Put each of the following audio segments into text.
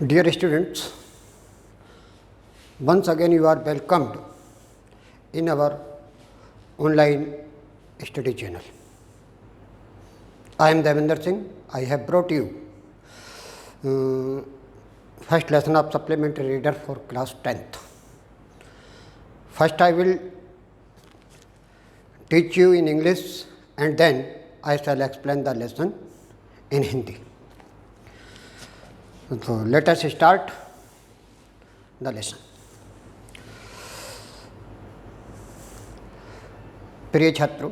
Dear students, once again you are welcomed in our online study channel. I am Devendra Singh. I have brought you first lesson of supplementary reader for class 10th. First I will teach you in English and then I shall explain the lesson in Hindi. So let us start the lesson. प्रिय छात्रों,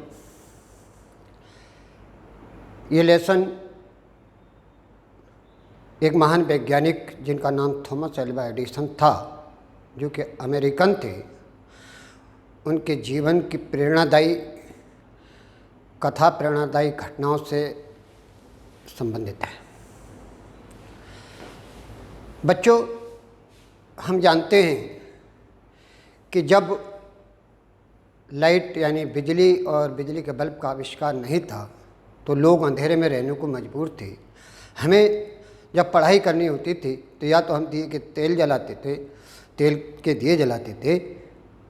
ये lesson एक महान वैज्ञानिक जिनका नाम Thomas Alva Edison था, जो कि अमेरिकन थे, उनके जीवन की प्रेरणादायी कथा, प्रेरणादायी घटनाओं से संबंधित है। बच्चों, हम जानते हैं कि जब लाइट यानी बिजली और बिजली के बल्ब का आविष्कार नहीं था तो लोग अंधेरे में रहने को मजबूर थे। हमें जब पढ़ाई करनी होती थी तो या तो हम दिए के तेल जलाते थे, तेल के दिए जलाते थे,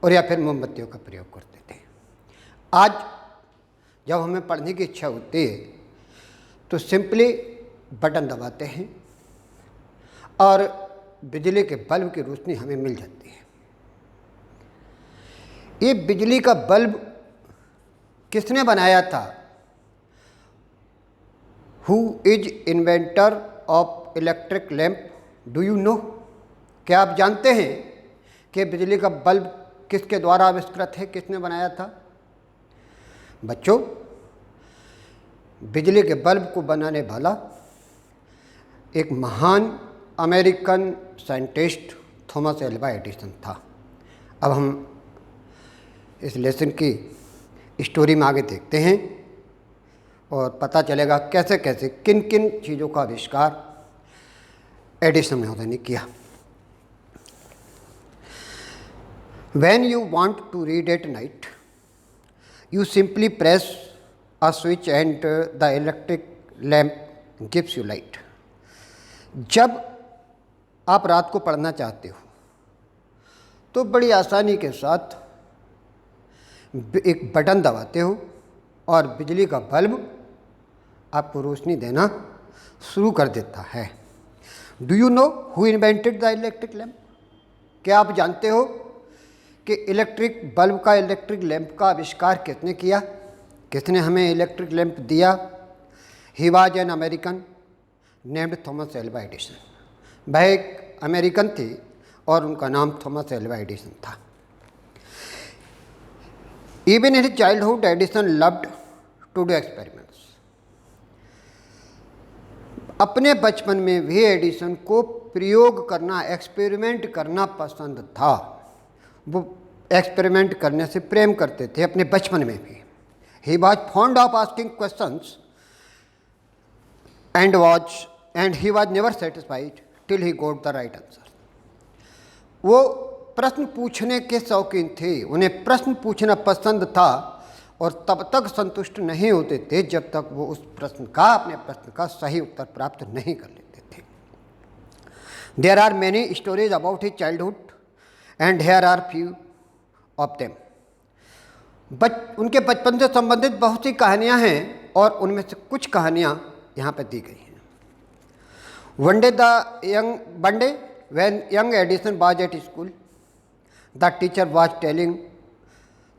और या फिर मोमबत्तियों का प्रयोग करते थे। आज जब हमें पढ़ने की इच्छा होती है तो सिंपली बटन दबाते हैं और बिजली के बल्ब की रोशनी हमें मिल जाती है। ये बिजली का बल्ब किसने बनाया था? Who is inventor of electric lamp? Do you no? क्या आप जानते हैं कि बिजली का बल्ब किसके द्वारा आविष्कृत है, किसने बनाया था? बच्चों, बिजली के बल्ब को बनाने वाला एक महान American scientist Thomas Alva Edison था। अब हम इस लेसन की स्टोरी में आगे देखते हैं और पता चलेगा कैसे कैसे किन किन चीज़ों का आविष्कार एडिसन महोदय ने किया। When you want to read at night, you simply press a switch and the electric lamp gives you light. जब आप रात को पढ़ना चाहते हो तो बड़ी आसानी के साथ एक बटन दबाते हो और बिजली का बल्ब आपको रोशनी देना शुरू कर देता है। Do you know who invented the electric lamp? क्या आप जानते हो कि इलेक्ट्रिक बल्ब का, इलेक्ट्रिक लैम्प का आविष्कार किसने किया? किसने हमें इलेक्ट्रिक लैम्प दिया? He was an American named Thomas Alva Edison. वह एक अमेरिकन थे और उनका नाम थॉमस एल्वा एडिसन था। Even in his childhood, Edison loved to do experiments. अपने बचपन में भी एडिसन को प्रयोग करना, एक्सपेरिमेंट करना पसंद था। वो एक्सपेरिमेंट करने से प्रेम करते थे अपने बचपन में भी। He was fond of asking questions and he was never satisfied till he got the right answer. वो प्रश्न पूछने के शौकीन थे, उन्हें प्रश्न पूछना पसंद था और तब तक संतुष्ट नहीं होते थे जब तक वो उस प्रश्न का, अपने प्रश्न का सही उत्तर प्राप्त नहीं कर लेते थे। There are many stories about his childhood and here are few of them. उनके बचपन से संबंधित बहुत सी कहानियाँ हैं और उनमें से कुछ कहानियाँ यहाँ पर दी गई हैं। One day when young Edison was at school, the teacher was telling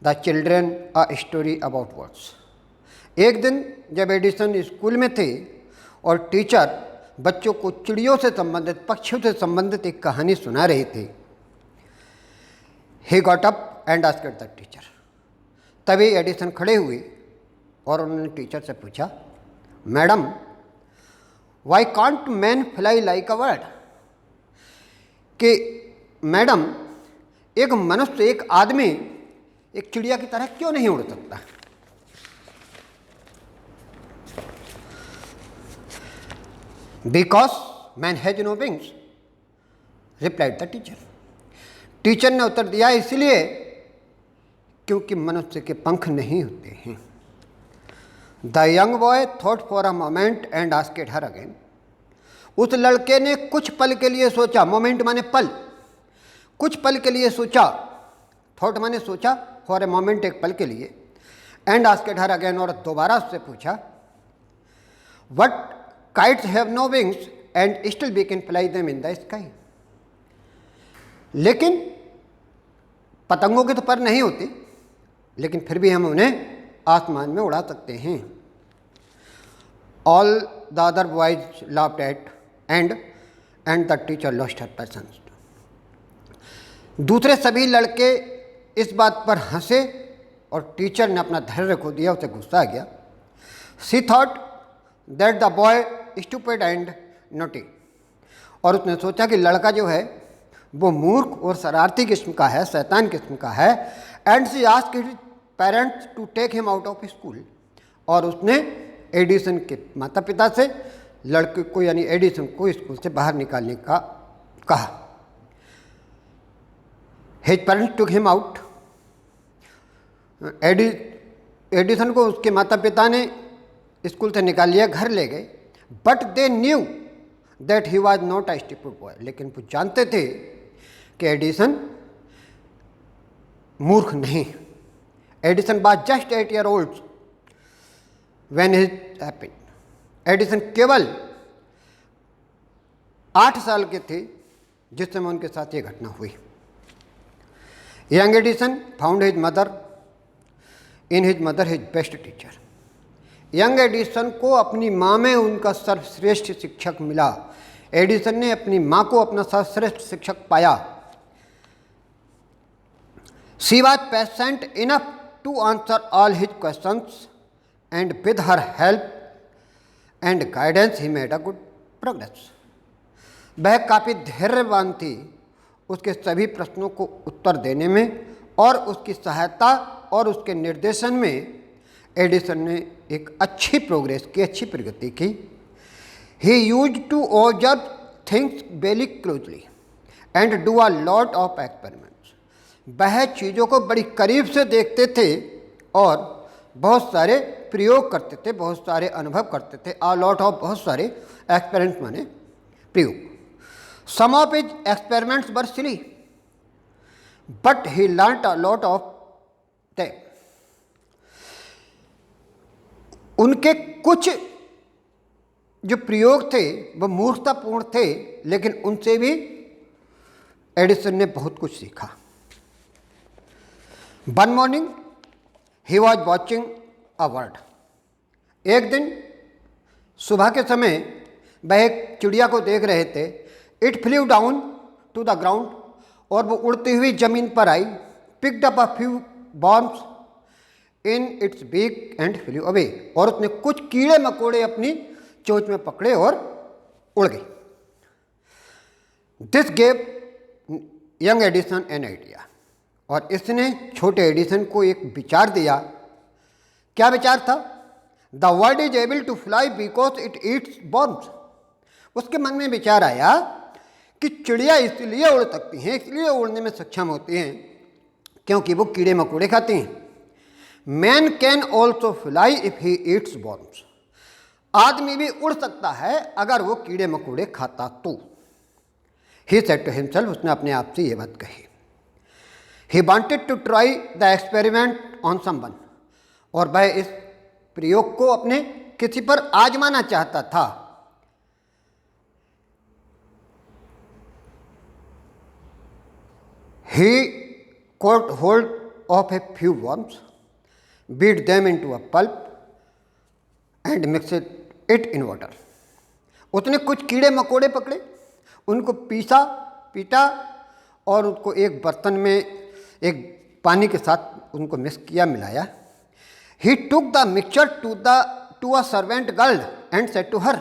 the children a story about birds. एक दिन जब एडिसन स्कूल में थे और टीचर बच्चों को चिड़ियों से संबंधित, पक्षियों से संबंधित एक कहानी सुना रही थी। He got up and asked the teacher. तभी एडिसन खड़े हुए और उन्होंने टीचर से पूछा, madam, why can't man fly like a bird? कि मैडम, एक मनुष्य, एक आदमी एक चिड़िया की तरह क्यों नहीं उड़ सकता? Because man has no wings, replied the teacher. Teacher ने उत्तर दिया, इसलिए क्योंकि मनुष्य के पंख नहीं होते हैं। The young boy thought for a moment and asked her again, उस लड़के ने कुछ पल के लिए सोचा, मोमेंट माने पल, कुछ पल के लिए सोचा, थॉट माने सोचा, फॉर ए मोमेंट, एक पल के लिए, एंड आस्क्ड हर अगेन, और दोबारा उससे पूछा, what kites have no wings and still we can fly them in the sky. लेकिन पतंगों के तो पर नहीं होते, लेकिन फिर भी हम उन्हें आसमान में उड़ा सकते हैं। All the other boys laughed eight and the teacher lost her patience. दूसरे सभी लड़के इस बात पर हंसे और टीचर ने अपना धैर्य खो दिया, उसे गुस्सा आ गया। She thought that the boy stupid and naughty. और उसने सोचा कि लड़का जो है वो मूर्ख और शरारती किस्म का है, शैतान किस्म का है। And she asked his parents to take him out of school. और उसने एडिसन के माता पिता से लड़के को, यानी एडिसन को, स्कूल से बाहर निकालने का कहा। His parents took him out. Edison को उसके माता पिता ने स्कूल से निकाल लिया, घर ले गए। But they knew that he was not a stupid boy. लेकिन वो जानते थे कि एडिसन मूर्ख नहीं। Edison was just 8 years old when it happened. Edison केवल 8 साल के थे जिस समय उनके साथ ये घटना हुई। Young Edison found his mother in his mother his best teacher. Young Edison को अपनी माँ में उनका सर्वश्रेष्ठ शिक्षक मिला। एडिसन ने अपनी माँ को अपना सर्वश्रेष्ठ शिक्षक पाया। She was patient enough to answer all his questions and with her help and guidance he made a good progress. वह काफ़ी धैर्यवान थी उसके सभी प्रश्नों को उत्तर देने में, और उसकी सहायता और उसके निर्देशन में एडिसन ने एक अच्छी प्रोग्रेस की, अच्छी प्रगति की। He used to observe things very closely and do a lot of experiments. वह चीज़ों को बड़ी करीब से देखते थे और बहुत सारे प्रयोग करते थे, बहुत सारे अनुभव करते थे। अ लॉट ऑफ, बहुत सारे, एक्सपेरिमेंट्स माने प्रयोग। Some of his experiments were silly but he learned a lot of them. उनके कुछ जो प्रयोग थे वह मूर्खतापूर्ण थे, लेकिन उनसे भी एडिसन ने बहुत कुछ सीखा। One morning he was watching a bird. एक दिन सुबह के समय वह एक चिड़िया को देख रहे थे। It flew down to the ground, और वो उड़ती हुई जमीन पर आई। Picked up a few worms in its beak and flew away. और उसने कुछ कीड़े मकोड़े अपनी चोंच में पकड़े और उड़ गई। This gave young Edison an idea. और इसने छोटे एडिसन को एक विचार दिया। क्या विचार था? The bird is able to fly because it eats worms. उसके मन में विचार आया कि चिड़िया इसलिए उड़ सकती हैं, इसलिए उड़ने में सक्षम होती हैं क्योंकि वो कीड़े मकोड़े खाती हैं। Man can also fly if he eats worms. आदमी भी उड़ सकता है अगर वो कीड़े मकोड़े खाता तो। ही सेड टू हिमसेल्फ, उसने अपने आप से ये बात कही। He wanted to try the experiment on someone. और वह इस प्रयोग को अपने किसी पर आजमाना चाहता था। He caught hold of a few worms, beat them into a pulp and mixed it in water. उसने कुछ कीड़े मकोड़े पकड़े, उनको पीटा और उनको एक बर्तन में एक पानी के साथ उनको मिक्स किया, मिलाया। He took the mixture to a servant girl and said to her.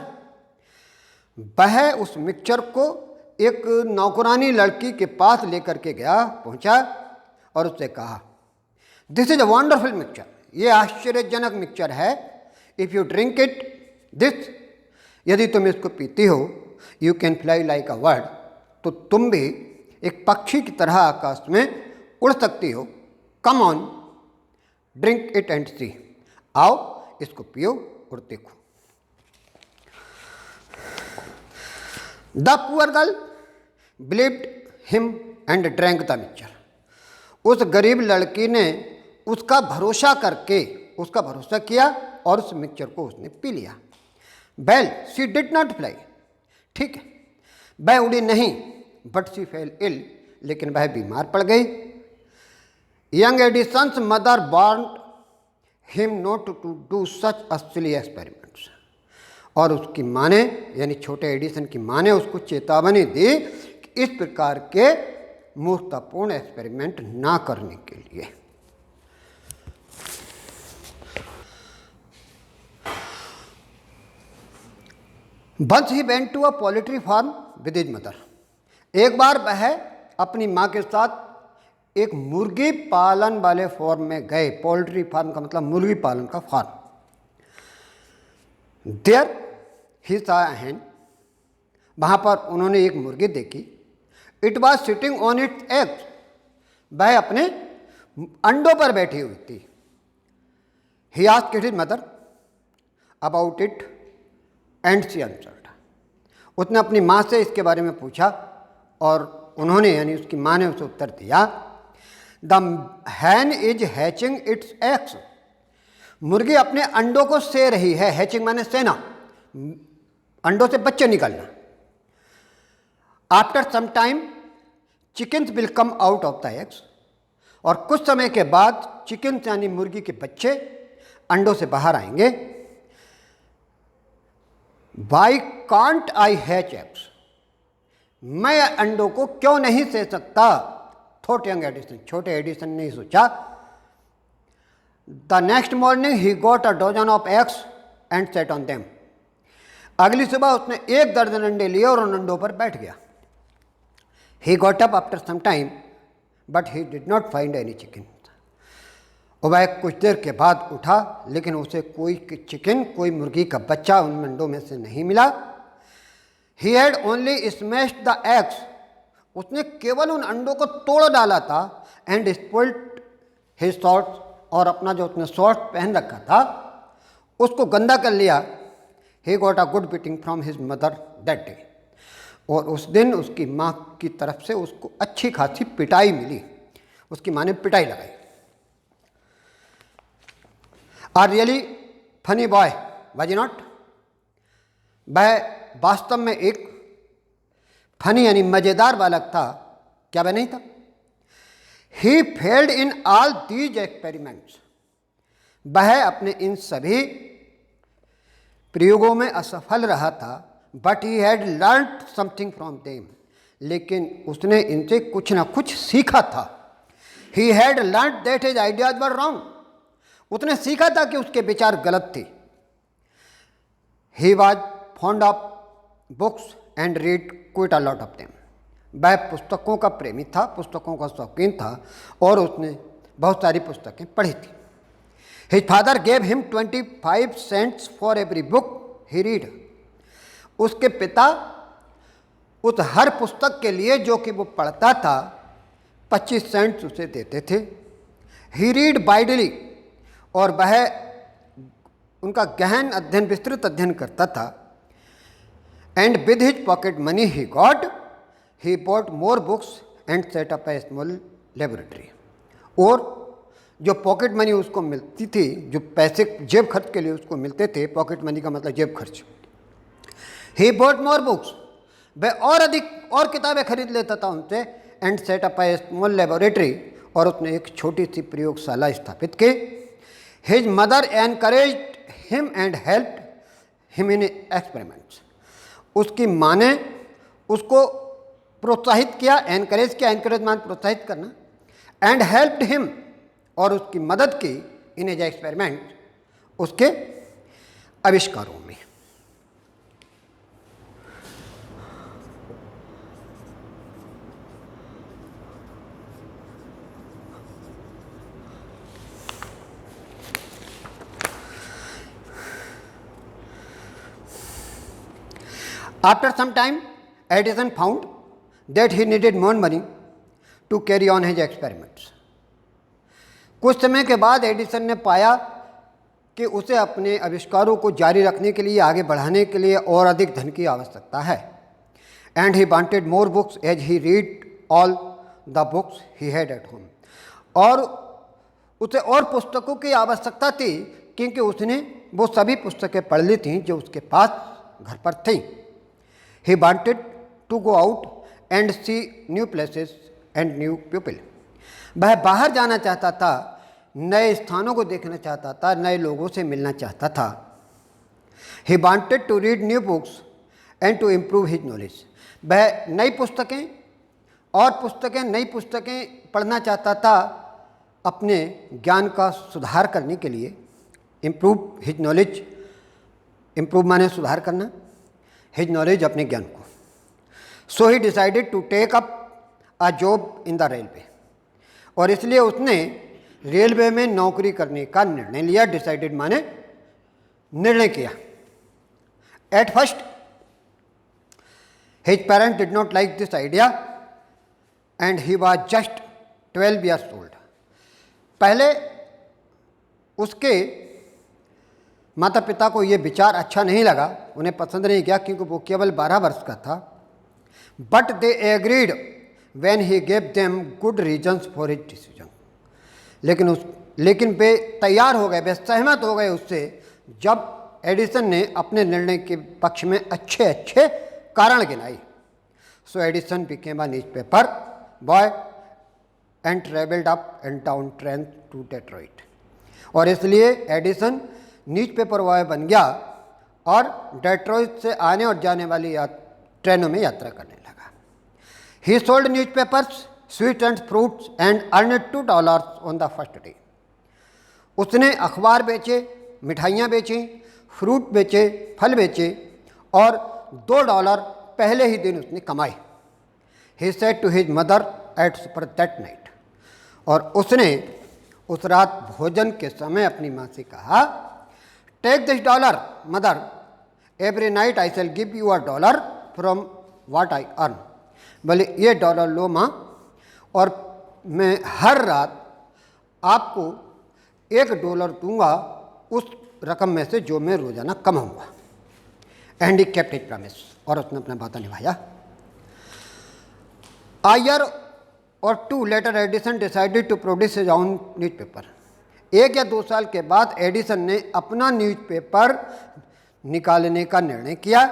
वह उस मिक्सचर को एक नौकरानी लड़की के पास लेकर के गया, पहुंचा और उससे कहा, this is a wonderful mixture. ये आश्चर्यजनक मिक्सचर है। If you drink it this, यदि तुम इसको पीती हो, you can fly like a bird, तो तुम भी एक पक्षी की तरह आकाश में उड़ सकती हो। Come on drink it and see. आओ इसको पियो और देखो। The poor girl believed him and drank the mixture. उस गरीब लड़की ने उसका भरोसा करके उसका भरोसा किया और उस मिक्सचर को उसने पी लिया। Well she did not fly, ठीक है वह उड़ी नहीं, बट शी फेल इल, लेकिन वह बीमार पड़ गई। Young Edison's mother warned him not to do such a silly experiments. और उसकी माँ ने यानी छोटे एडिसन की माँ ने उसको चेतावनी दी कि इस प्रकार के मूर्खतापूर्ण एक्सपेरिमेंट ना करने के लिए। Once he went to a poultry farm with his mother. एक बार वह अपनी माँ के साथ एक मुर्गी पालन वाले फार्म में गए। पोल्ट्री फार्म का मतलब मुर्गी पालन का farm. There he saw a hen, वहाँ पर उन्होंने एक मुर्गी देखी। It was sitting on its eggs, वह अपने अंडों पर बैठी हुई थी। He asked his mother about it and she answered. उसने अपनी माँ से इसके बारे में पूछा और उन्होंने यानी उसकी माँ ने उसे उत्तर दिया, the Hahn is hatching it's eggs. मुर्गी अपने अंडों को से रही है। हैचिंग माने सेना, अंडों से बच्चे निकलना। After some time chickens will come out of the eggs. और कुछ समय के बाद चिकन यानी मुर्गी के बच्चे अंडों से बाहर आएंगे। Why can't I hatch eggs, मैं अंडों को क्यों नहीं से सकता। थॉट यंग एडिसन, छोटे एडिसन ने सोचा। The next morning he got a dozen of eggs and set on them. अगली सुबह उसने 1 दर्जन अंडे लिए और उन अंडों पर बैठ गया। He got up after some time but he did not find any chicken. और वह कुछ देर के बाद उठा लेकिन उसे कोई चिकन, कोई मुर्गी का बच्चा उन अंडों में से नहीं मिला। He had only smashed the eggs, उसने केवल उन अंडों को तोड़ डाला था। एंड स्पॉइल्ड हिज शॉर्ट्स, और अपना जो उसने शॉर्ट पहन रखा था उसको गंदा कर लिया। ही got a good beating from his mother that day. और उस दिन उसकी माँ की तरफ से उसको अच्छी खासी पिटाई मिली। उसकी माँ ने पिटाई लगाई। Are really funny boy was not, वह वास्तव में एक फनी यानी मज़ेदार बालक था, क्या वह नहीं था। He failed in all these experiments, वह अपने इन सभी प्रयोगों में असफल रहा था। But he had learned something from them, लेकिन उसने इनसे कुछ ना कुछ सीखा था। He had learned that his ideas were wrong, उसने सीखा था कि उसके विचार गलत थे। He was fond of books and read quite a lot of them, वह पुस्तकों का प्रेमी था, पुस्तकों का शौकीन था और उसने बहुत सारी पुस्तकें पढ़ी थी। His father gave him 25 cents for every book he read, उसके पिता उस हर पुस्तक के लिए जो कि वो पढ़ता था 25 सेंट्स उसे देते थे। ही रीड वाइडली, और वह उनका गहन अध्ययन, विस्तृत अध्ययन करता था। And with his pocket money he got he bought more books and set up A small laboratory. और जो पॉकेट मनी उसको मिलती थी, जो पैसे जेब खर्च के लिए उसको मिलते थे, पॉकेट मनी का मतलब जेब खर्च, ही बॉट मोर बुक्स, वह और अधिक और किताबें खरीद लेता था उनसे। And set up A small laboratory, और उसने एक छोटी सी प्रयोगशाला स्थापित की। His mother encouraged him and helped him in experiments, उसकी माँ ने उसको प्रोत्साहित किया। एनकरेज किया, एनकरेज मान प्रोत्साहित करना। एंड हेल्प्ड हिम, और उसकी मदद की इन एज एक्सपेरिमेंट, उसके आविष्कारों में। After some time, Edison found that he needed more money to carry on his experiments. कुछ समय के बाद एडिसन ने पाया कि उसे अपने आविष्कारों को जारी रखने के लिए, आगे बढ़ाने के लिए और अधिक धन की आवश्यकता है। and he wanted more books as he read all the books he had at home. और उसे और पुस्तकों की आवश्यकता थी क्योंकि उसने वो सभी पुस्तकें पढ़ ली थीं जो उसके पास घर पर थीं. He wanted to go out and see new places and new people. वह बाहर जाना चाहता था, नए स्थानों को देखना चाहता था, नए लोगों से मिलना चाहता था. He wanted to read new books and to improve his knowledge. वह नई पुस्तकें पढ़ना चाहता था अपने ज्ञान का सुधार करने के लिए. इम्प्रूव हिज नॉलेज, इम्प्रूव माने सुधार करना, हिज नॉलेज अपने ज्ञान को. So he decided to take up a job in the railway. और इसलिए उसने रेलवे में नौकरी करने का निर्णय लिया. डिसाइडेड माने निर्णय किया. At first his parent did not like this idea and he was just 12 years old. पहले उसके माता पिता को ये विचार अच्छा नहीं लगा, उन्हें पसंद नहीं किया क्योंकि वो केवल 12 वर्ष का था. But they agreed when he gave them good reasons for his decision. लेकिन वे तैयार हो गए, वे सहमत हो गए उससे जब एडिसन ने अपने निर्णय के पक्ष में अच्छे अच्छे कारण गिनाई. So Edison became a newspaper boy and travelled up and down train to Detroit. और इसलिए एडिसन न्यूज़पेपर बॉय बन गया और डेट्रॉइट से आने और जाने वाली ट्रेनों में यात्रा करने लगा. ही sold newspapers, sweet and fruits and earned $2 on the first day. उसने अखबार बेचे, मिठाइयाँ बेची, फ्रूट बेचे, फल बेचे और $2 पहले ही दिन उसने कमाए. He said to his mother at supper that night. और उसने उस रात भोजन के समय अपनी माँ से कहा, take this $, mother, every night I shall give you $1 from what I earn. बोले ये $1 लो माँ और मैं हर रात आपको $1 दूंगा उस रकम में से जो मैं रोजाना कमाऊंगा. And he kept his promise. और उसने अपना वादा निभाया. A year or two later, Edison decided to produce his own newspaper. 1 या 2 साल के बाद एडिसन ने अपना न्यूज़पेपर निकालने का निर्णय किया.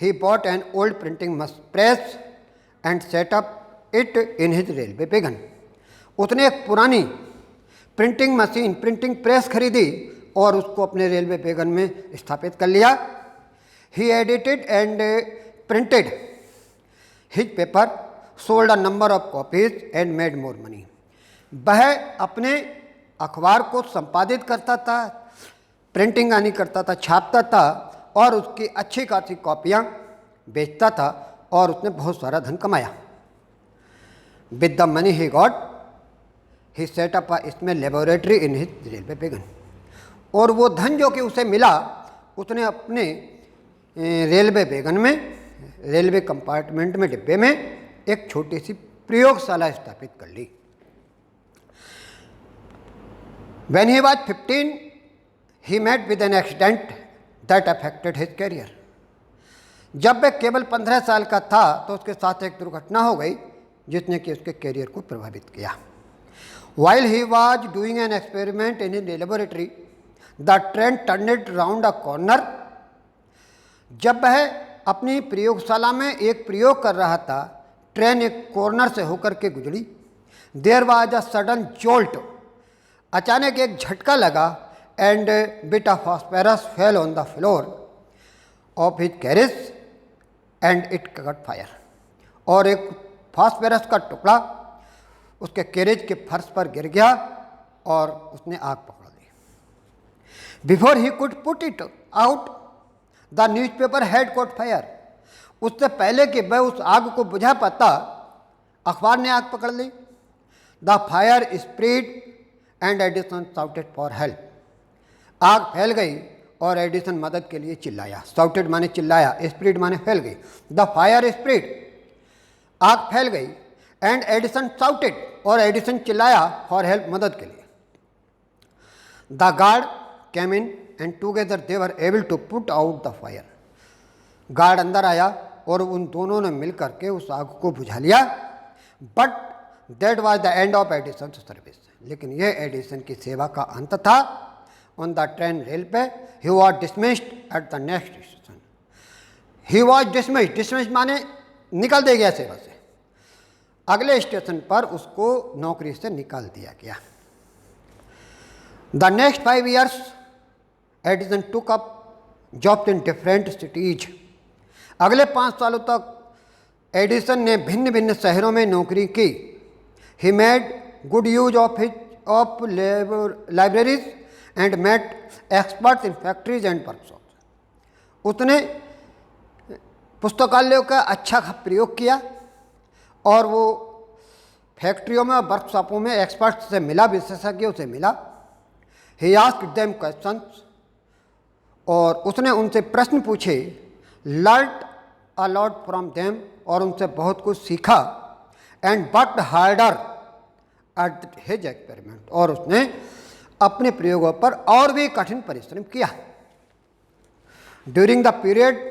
He bought an old printing press and set up it in his railway wagon. उसने एक पुरानी प्रिंटिंग मशीन, प्रिंटिंग प्रेस खरीदी और उसको अपने रेलवे वैगन में स्थापित कर लिया. He edited and printed his paper, sold a number of copies and made more money. वह अपने अखबार को संपादित करता था, प्रिंटिंग आनी करता था, छापता था और उसकी अच्छी खासी कॉपियाँ बेचता था और उसने बहुत सारा धन कमाया. With the money he got he set up a small laboratory in his railway wagon. और वो धन जो कि उसे मिला उसने अपने रेलवे वैगन में, रेलवे कंपार्टमेंट में, डिब्बे में एक छोटी सी प्रयोगशाला स्थापित कर ली. When he was 15, he met with an accident that affected his career. जब वह केवल 15 साल का था तो उसके साथ एक दुर्घटना हो गई जिसने कि उसके करियर को प्रभावित किया. While he was doing an experiment in his laboratory, the train turned round a corner. जब वह अपनी प्रयोगशाला में एक प्रयोग कर रहा था, ट्रेन एक कॉर्नर से होकर के गुजरी. There was a sudden jolt. अचानक एक झटका लगा and bit of phosphorus fell on the floor of his carriage and it caught fire. और एक फॉस्फेरस का टुकड़ा उसके कैरेज के फर्श पर गिर गया और उसने आग पकड़ ली. Before he could put it out the newspaper had caught fire. उससे पहले कि वह उस आग को बुझा पाता, अखबार ने आग पकड़ ली. The fire spread and Edison shouted for help. आग फैल गई और एडिसन मदद के लिए चिल्लाया. शाउटेड माने चिल्लाया, स्प्रेड माने फैल गई. द फायर स्प्रेड, आग फैल गई, एंड एडिसन शाउटेड, और एडिसन चिल्लाया फॉर हेल्प, मदद के लिए. The guard came in and together they were able to put out the fire. Guard अंदर आया और उन दोनों ने मिल करके उस आग को बुझा लिया। But that was the end of Edison service, लेकिन यह एडिसन की सेवा का अंत था। ऑन द ट्रेन रेल पे he was dismissed at the next station. He was dismissed, dismissed माने निकल दिया गया सेवा से, अगले स्टेशन पर उसको नौकरी से निकाल दिया गया। The next 5 years Edison took up jobs in different cities. अगले 5 सालों तक एडिसन ने भिन्न भिन्न शहरों में नौकरी की। He made good use of libraries and met experts in factories and workshop. उसने पुस्तकालयों का अच्छा प्रयोग किया और वो फैक्ट्रियों में और वर्कशॉपों में एक्सपर्ट्स से मिला, विशेषज्ञों से मिला। ही आस्क्ड देम क्वेश्चंस, और उसने उनसे प्रश्न पूछे। Learn a lot from them, और उनसे बहुत कुछ सीखा। And worked harder at his experiment, और उसने अपने प्रयोगों पर और भी कठिन परिश्रम किया। During the period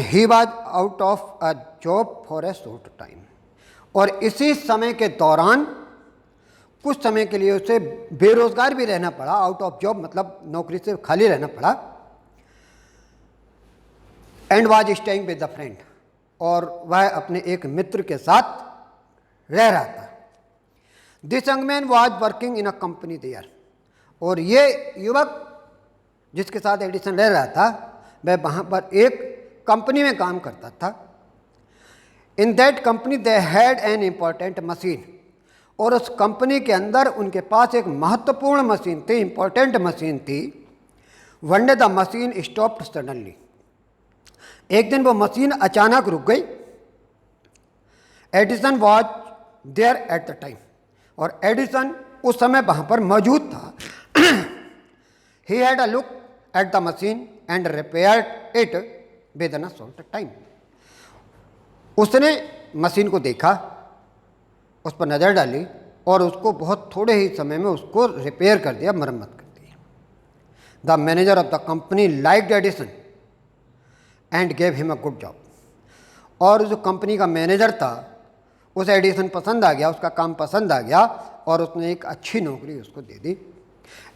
he was out of a job for a short time, और इसी समय के दौरान कुछ समय के लिए उसे बेरोजगार भी रहना पड़ा। आउट ऑफ जॉब मतलब नौकरी से खाली रहना पड़ा। And was staying with the friend, और वह अपने एक मित्र के साथ रह रहा था। This young man was working in a company there, और ये युवक जिसके साथ एडिसन रह रहा था वह वहाँ पर एक कंपनी में काम करता था। In that company they had an important machine, और उस कंपनी के अंदर उनके पास एक महत्वपूर्ण मशीन थी, इम्पॉर्टेंट मशीन थी। One day the machine stopped suddenly, एक दिन वो मशीन अचानक रुक गई। Edison was there at the time, और एडिसन उस समय वहाँ पर मौजूद था। He had a look at the machine and repaired it within a short time. उसने मशीन को देखा, उस पर नज़र डाली, और उसको बहुत थोड़े ही समय में उसको रिपेयर कर दिया, मरम्मत कर दी। The manager of the company liked Edison and gave him a good job, और जो कंपनी का मैनेजर था उसे एडिसन पसंद आ गया, उसका काम पसंद आ गया, और उसने एक अच्छी नौकरी उसको दे दी।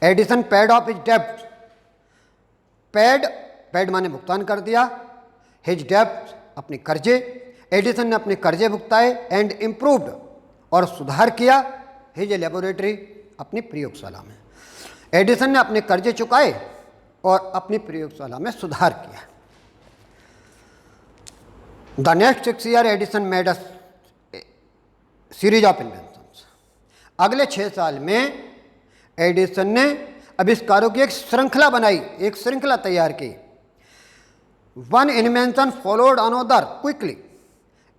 एडिसन पेड ऑफ हिज डेब्ट, पेड माने भुगतान कर दिया, हिज डेब्ट अपने कर्जे, एडिसन ने अपने कर्जे भुगताए। एंड इम्प्रूव्ड, और सुधार किया, हिज लेबोरेटरी अपनी प्रयोगशाला में। एडिसन ने अपने कर्जे चुकाए और अपनी प्रयोगशाला में सुधार किया। The next 6 years Edison made a series of inventions. अगले 6 साल में एडिसन ने आविष्कारों की एक श्रृंखला बनाई, एक श्रृंखला तैयार की। One invention followed another quickly,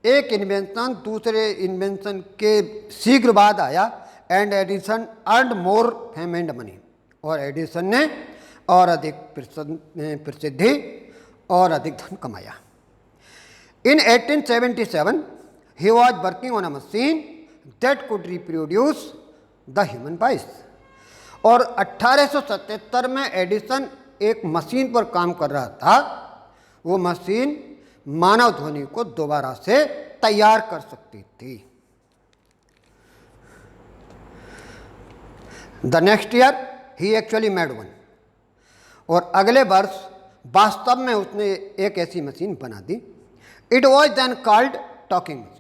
एक इन्वेंशन दूसरे इन्वेंशन के शीघ्र बाद आया। And Edison earned more fame and money, और एडिसन ने और अधिक प्रसिद्धि और अधिक धन कमाया। इन 1877 he was working on a machine that could reproduce the human voice, और 1877 में एडिसन एक मशीन पर काम कर रहा था। वो मशीन मानव ध्वनि को दोबारा से तैयार कर सकती थी। The next year he actually made one, और अगले वर्ष वास्तव में उसने एक ऐसी मशीन बना दी। It was then called talking machine,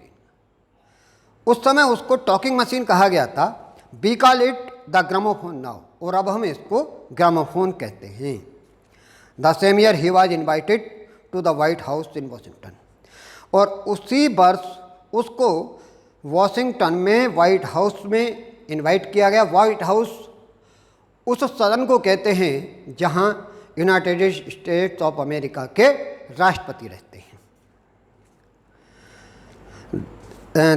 उस समय उसको टॉकिंग मशीन कहा गया था। We call it the gramophone now, और अब हम इसको ग्रामोफोन कहते हैं। The same year he was invited to the White House in Washington, और उसी वर्ष उसको वाशिंगटन में वाइट हाउस में इनवाइट किया गया। वाइट हाउस उस सदन को कहते हैं जहां यूनाइटेड स्टेट्स ऑफ अमेरिका के राष्ट्रपति रहते हैं।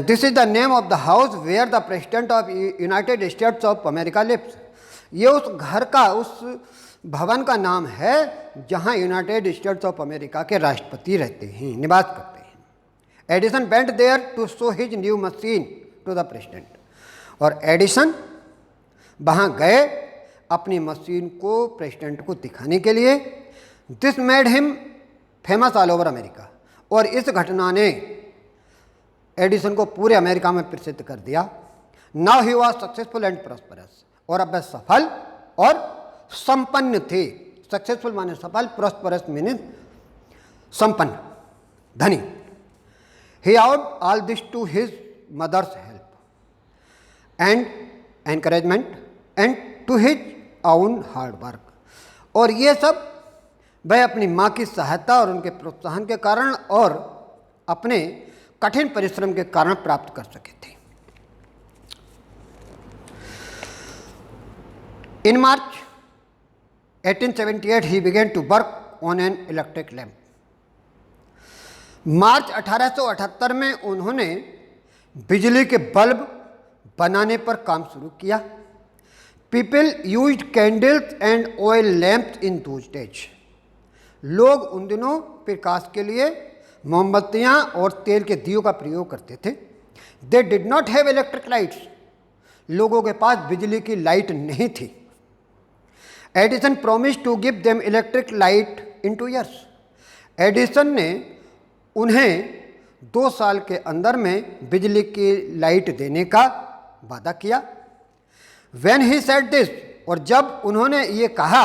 This is the name of the house where the president of United States of America lives. ये उस घर का, उस भवन का नाम है जहां यूनाइटेड स्टेट्स ऑफ अमेरिका के राष्ट्रपति रहते हैं, निवास करते हैं। Edison went there to show his new machine to the president, और एडिसन वहाँ गए अपनी मशीन को प्रेसिडेंट को दिखाने के लिए। This made him famous all over America. और इस घटना ने एडिसन को पूरे अमेरिका में प्रसिद्ध कर दिया। Now he was successful and prosperous, और अब वह सफल और संपन्न थे। सक्सेसफुल माने सफल, प्रॉस्परस मीनिंग संपन्न, धनी। He owed all this to his mother's help and encouragement and to his own hard work. और ये सब वह अपनी माँ की सहायता और उनके प्रोत्साहन के कारण और अपने कठिन परिश्रम के कारण प्राप्त कर सके थे। In March 1878 he began to work on an electric lamp. मार्च 1878 में उन्होंने बिजली के बल्ब बनाने पर काम शुरू किया। People used candles and oil lamps in those days. लोग उन दिनों प्रकाश के लिए मोमबत्तियाँ और तेल के दियों का प्रयोग करते थे। They did not have electric lights. लोगों के पास बिजली की लाइट नहीं थी। Edison promised to give them electric light in 2 years. Edison ने उन्हें 2 साल के अंदर में बिजली की लाइट देने का वादा किया। When he said this, और जब उन्होंने ये कहा,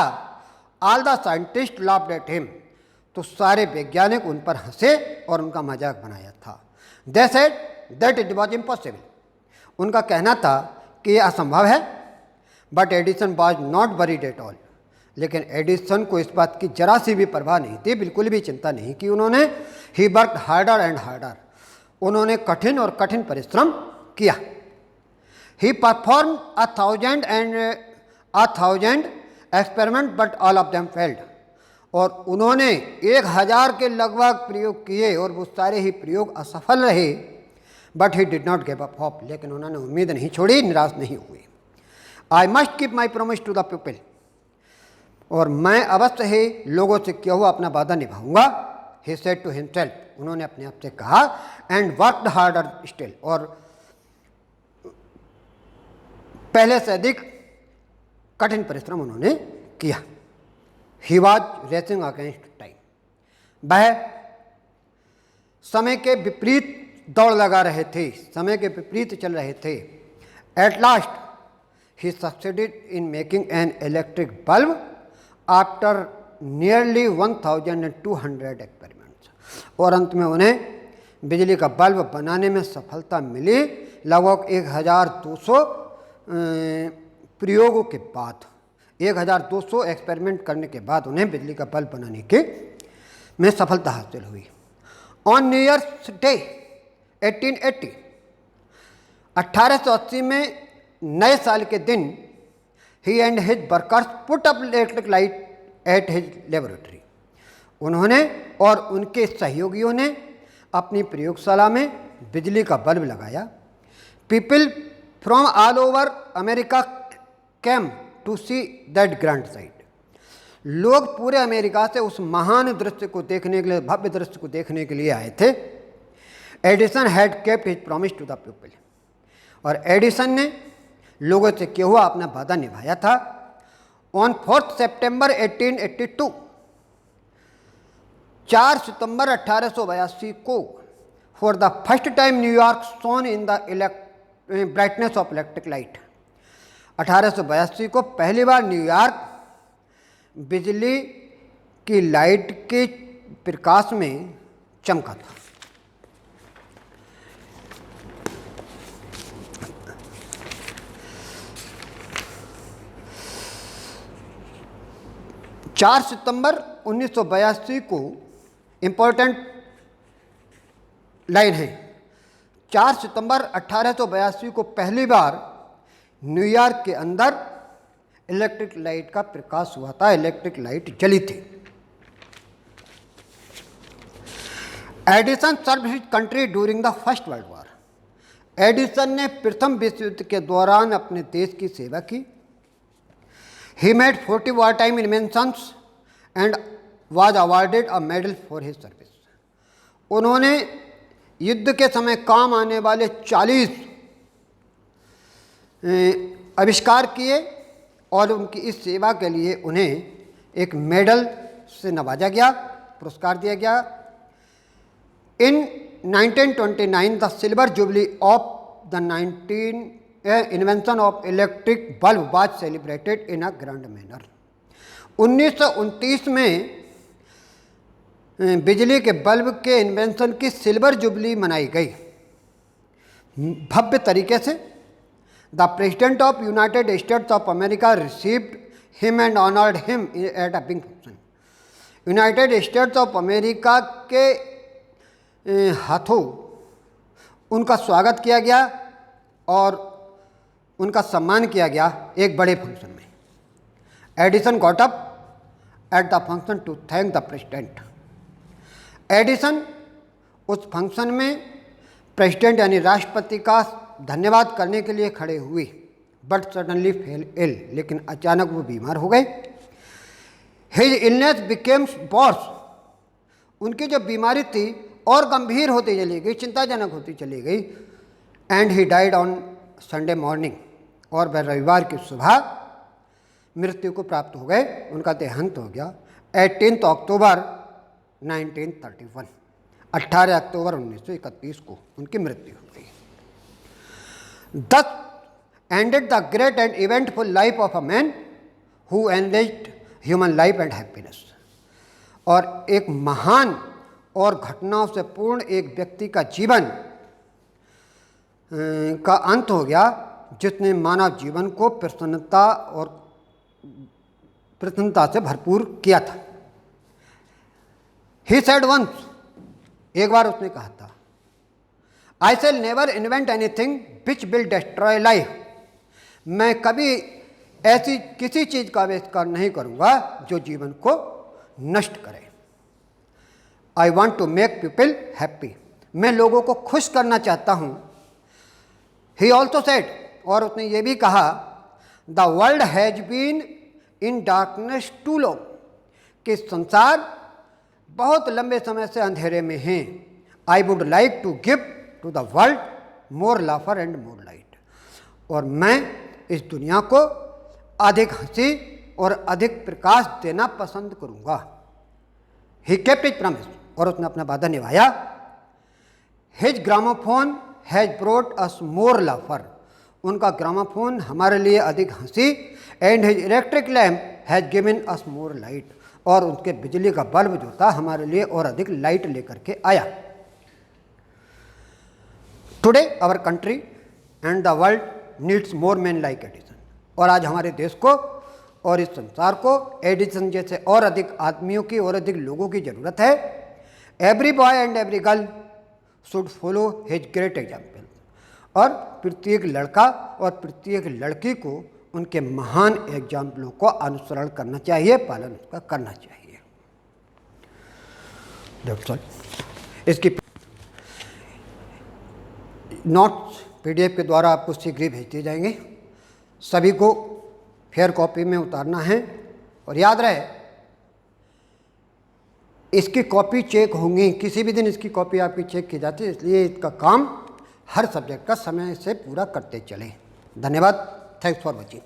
all the scientists laughed at him, तो सारे वैज्ञानिक उन पर हंसे और उनका मजाक बनाया था। They said that it was impossible. उनका कहना था कि यह असंभव है। But Edison was not worried at all. लेकिन एडिसन को इस बात की जरा सी भी परवाह नहीं थी, बिल्कुल भी चिंता नहीं की उन्होंने। He worked harder and harder, उन्होंने कठिन और कठिन परिश्रम किया। He perform 1000 experiment but all of them failed, और उन्होंने 1000 के लगभग प्रयोग किए और वो सारे ही प्रयोग असफल रहे। But he did not give up hope, लेकिन उन्होंने उम्मीद नहीं छोड़ी, निराश नहीं हुई। I must keep my promise to the people, और मैं अवश्य ही लोगों से किया हुआ अपना वादा निभाऊंगा। ही सेड टू हिमसेल्फ, उन्होंने अपने आप से कहा। एंड वर्कड हार्डर स्टिल, और पहले से अधिक कठिन परिश्रम उन्होंने किया। He was racing against time, वह समय के विपरीत दौड़ लगा रहे थे, समय के विपरीत चल रहे थे। At last he succeeded in making an electric bulb after nearly 1200 experiments. और अंत में उन्हें बिजली का बल्ब बनाने में सफलता मिली। लगभग 1200 प्रयोगों के बाद, 1200 एक्सपेरिमेंट करने के बाद उन्हें बिजली का बल्ब बनाने के में सफलता हासिल हुई। ऑन न्यू ईयर्स डे 1880, 1880 में नए साल के दिन he and his workers put up electric light at his laboratory, उन्होंने और उनके सहयोगियों ने अपनी प्रयोगशाला में बिजली का बल्ब लगाया। People from all over America came to see that grand sight, लोग पूरे अमेरिका से उस महान दृश्य को देखने के लिए, भव्य दृश्य को देखने के लिए आए थे। Edison had kept his promise to the people, और एडिसन ने लोगों से किया हुआ अपना वादा निभाया था। ऑन 4 सितंबर 1882, 4 सितंबर 1882 को for the first time New York shown in the brightness of electric light, 1882 को पहली बार न्यूयॉर्क बिजली की लाइट के प्रकाश में चमका था। चार सितंबर 1982 को इम्पोर्टेंट लाइन है। 4 सितंबर 1882 को पहली बार न्यूयॉर्क के अंदर इलेक्ट्रिक लाइट का प्रकाश हुआ था, इलेक्ट्रिक लाइट जली थी। Edison serve his country during the first world war, Edison ने प्रथम विश्व युद्ध के दौरान अपने देश की सेवा की। He made 40 wartime inventions and was awarded a medal for his service. उन्होंने युद्ध के समय काम आने वाले 40 आविष्कार किए और उनकी इस सेवा के लिए उन्हें एक मेडल से नवाजा गया। पुरस्कार दिया गया। इन 1929 the silver jubilee of the invention of electric bulb was celebrated in a grand manner. 1929 में बिजली के बल्ब के इन्वेंशन की सिल्वर जुबली मनाई गई भव्य तरीके से। The president of United States of America received him and honoured him at a big function. United States of America के हाथों उनका स्वागत किया गया और उनका सम्मान किया गया एक बड़े फंक्शन में। Edison got up at the function to thank the president. Edison उस फंक्शन में प्रेसिडेंट यानी राष्ट्रपति का धन्यवाद करने के लिए खड़े हुए, बट सडनली फेल इल, लेकिन अचानक वो बीमार हो गए। हिज इलनेस बिकेम्स वर्स, उनकी जो बीमारी थी और गंभीर होती चली गई, चिंताजनक होती चली गई। And he died on Sunday morning, और वह रविवार की सुबह मृत्यु को प्राप्त हो गए, उनका देहांत हो गया। 18 अक्टूबर 1931, 18 अक्टूबर 1931 को उनकी मृत्यु हो गई। Thus ended the great and eventful life of a man who enriched human life and happiness। और एक महान और घटनाओं से पूर्ण एक व्यक्ति का जीवन का अंत हो गया, जिसने मानव जीवन को प्रसन्नता से भरपूर किया था। He said once, एक बार उसने कहा था, I shall never invent anything which will destroy life। मैं कभी ऐसी किसी चीज़ का आविष्कार नहीं करूँगा जो जीवन को नष्ट करे। I want to make people happy। मैं लोगों को खुश करना चाहता हूँ। He also said, और उसने ये भी कहा, The world has been in darkness too long। कि संसार बहुत लंबे समय से अंधेरे में है। I would like to give to the world more laughter and more light। और मैं इस दुनिया को अधिक हंसी और अधिक प्रकाश देना पसंद करूँगा। He kept his promise, और उसने अपना वादा निभाया। His gramophone has brought us more laughter। उनका ग्रामोफोन हमारे लिए अधिक हंसी। And his electric lamp has given us more light। और उनके बिजली का बल्ब जो था हमारे लिए और अधिक लाइट लेकर के आया। Today our country and the world needs more man like Edison. और आज हमारे देश को और इस संसार को एडिसन जैसे और अधिक आदमियों की और अधिक लोगों की ज़रूरत है। Every boy and every girl should follow his great example. और प्रत्येक लड़का और प्रत्येक लड़की को उनके महान एग्जाम्पलों को अनुसरण करना चाहिए, पालन उसका करना चाहिए। इसकी नोट्स PDF के द्वारा आपको शीघ्र ही भेज दिए जाएंगे। सभी को फेयर कॉपी में उतारना है। और याद रहे, इसकी कॉपी चेक होंगी, किसी भी दिन इसकी कॉपी आपकी चेक की जाती है, इसलिए इसका काम हर सब्जेक्ट का समय से पूरा करते चलें। धन्यवाद। Thanks for watching.